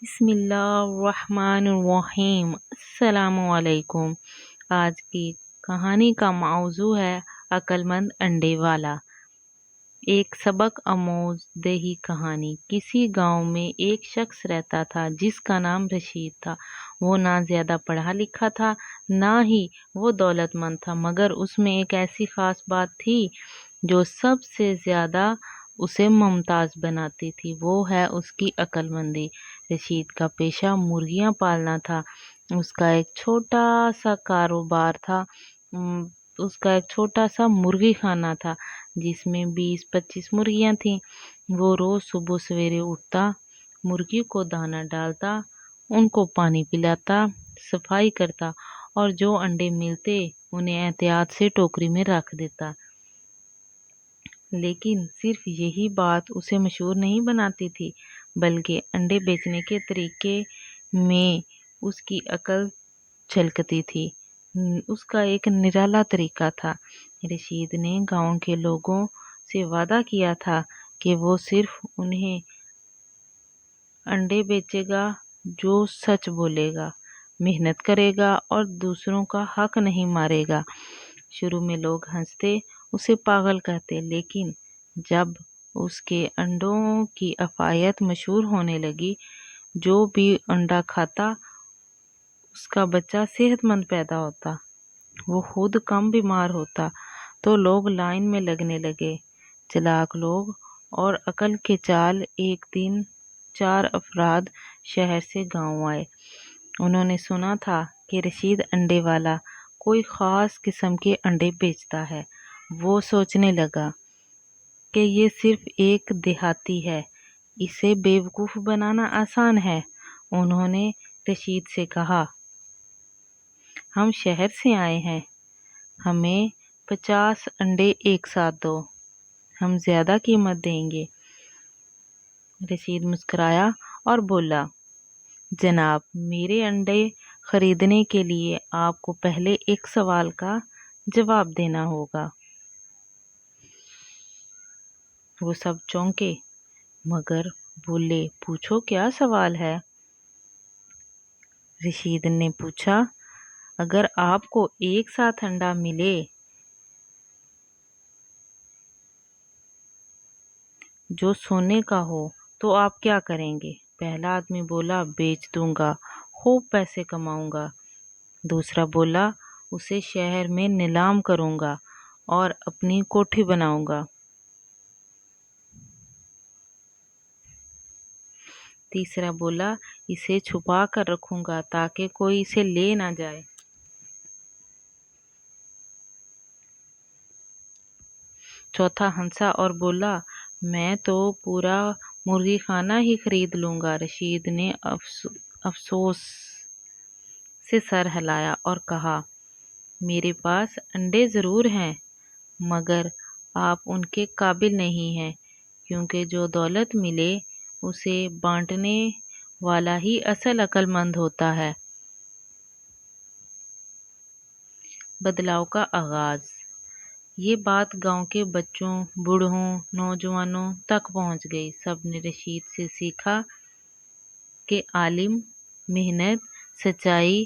بسم اللہ الرحمن الرحیم۔ السلام علیکم۔ آج کی کہانی کا موضوع ہے عقل مند انڈے والا۔ ایک سبق آموز دیہی کہانی۔ کسی گاؤں میں ایک شخص رہتا تھا جس کا نام رشید تھا۔ وہ نہ زیادہ پڑھا لکھا تھا نہ ہی وہ دولت مند تھا، مگر اس میں ایک ایسی خاص بات تھی جو سب سے زیادہ اسے ممتاز بناتی تھی، وہ ہے اس کی عقل مندی۔ رشید کا پیشہ مرغیاں پالنا تھا۔ اس کا ایک چھوٹا سا کاروبار تھا۔ اس کا ایک چھوٹا سا مرغی خانہ تھا جس میں 20-25 مرغیاں تھیں۔ وہ روز صبح سویرے اٹھتا، مرغی کو دانہ ڈالتا، ان کو پانی پلاتا، صفائی کرتا اور جو انڈے ملتے انہیں احتیاط سے ٹوکری میں رکھ دیتا۔ لیکن صرف یہی بات اسے مشہور نہیں بناتی تھی، بلکہ انڈے بیچنے کے طریقے میں اس کی عقل چھلکتی تھی۔ اس کا ایک نرالا طریقہ تھا۔ رشید نے گاؤں کے لوگوں سے وعدہ کیا تھا کہ وہ صرف انہیں انڈے بیچے گا جو سچ بولے گا، محنت کرے گا اور دوسروں کا حق نہیں مارے گا۔ شروع میں لوگ ہنستے، اسے پاگل کہتے، لیکن جب اس کے انڈوں کی افادیت مشہور ہونے لگی، جو بھی انڈا کھاتا اس کا بچہ صحت مند پیدا ہوتا، وہ خود کم بیمار ہوتا، تو لوگ لائن میں لگنے لگے۔ چلاک لوگ اور عقل کے چال۔ ایک دن 4 افراد شہر سے گاؤں آئے۔ انہوں نے سنا تھا کہ رشید انڈے والا کوئی خاص قسم کے انڈے بیچتا ہے۔ وہ سوچنے لگا کہ یہ صرف ایک دیہاتی ہے، اسے بیوقوف بنانا آسان ہے۔ انہوں نے رشید سے کہا، ہم شہر سے آئے ہیں، ہمیں 50 انڈے ایک ساتھ دو، ہم زیادہ قیمت دیں گے۔ رشید مسکرایا اور بولا، جناب، میرے انڈے خریدنے کے لیے آپ کو پہلے ایک سوال کا جواب دینا ہوگا۔ وہ سب چونکے مگر بولے، پوچھو کیا سوال ہے؟ رشید نے پوچھا، اگر آپ کو ایک ساتھ انڈا ملے جو سونے کا ہو تو آپ کیا کریں گے؟ پہلا آدمی بولا، بیچ دوں گا، خوب پیسے کماؤں گا۔ دوسرا بولا، اسے شہر میں نیلام کروں گا اور اپنی کوٹھی بناؤں گا۔ تیسرا بولا، اسے چھپا کر رکھوں گا تاکہ کوئی اسے لے نہ جائے۔ چوتھا ہنسا اور بولا، میں تو پورا مرغی خانہ ہی خرید لوں گا۔ رشید نے افسوس سے سر ہلایا اور کہا، میرے پاس انڈے ضرور ہیں، مگر آپ ان کے قابل نہیں ہیں، کیونکہ جو دولت ملے اسے بانٹنے والا ہی اصل عقل مند ہوتا ہے۔ بدلاؤ کا آغاز۔ یہ بات گاؤں کے بچوں، بوڑھوں، نوجوانوں تک پہنچ گئی۔ سب نے رشید سے سیکھا کہ علم، محنت، سچائی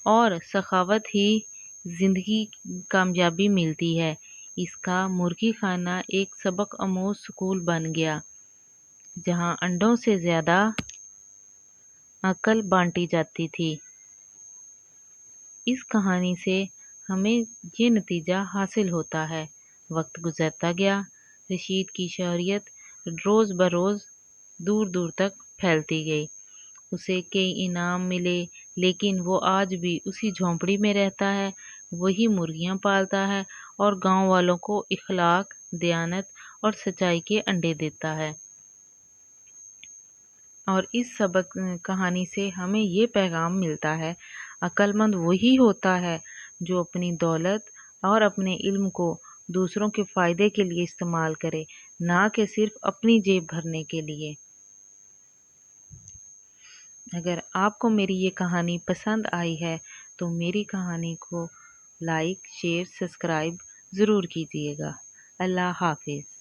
اور سخاوت ہی زندگی کامیابی ملتی ہے۔ اس کا مرغی خانہ ایک سبق آموز اسکول بن گیا، جہاں انڈوں سے زیادہ عقل بانٹی جاتی تھی۔ اس کہانی سے ہمیں یہ نتیجہ حاصل ہوتا ہے۔ وقت گزرتا گیا، رشید کی شہرت روز بروز دور دور تک پھیلتی گئی۔ اسے کئی انعام ملے، لیکن وہ آج بھی اسی جھونپڑی میں رہتا ہے، وہی مرغیاں پالتا ہے اور گاؤں والوں کو اخلاق، دیانت اور سچائی کے انڈے دیتا ہے۔ اور اس سبق کہانی سے ہمیں یہ پیغام ملتا ہے، عقل مند وہی ہوتا ہے جو اپنی دولت اور اپنے علم کو دوسروں کے فائدے کے لیے استعمال کرے، نہ کہ صرف اپنی جیب بھرنے کے لیے۔ اگر آپ کو میری یہ کہانی پسند آئی ہے تو میری کہانی کو لائک، شیئر، سبسکرائب ضرور کیجیے گا۔ اللہ حافظ۔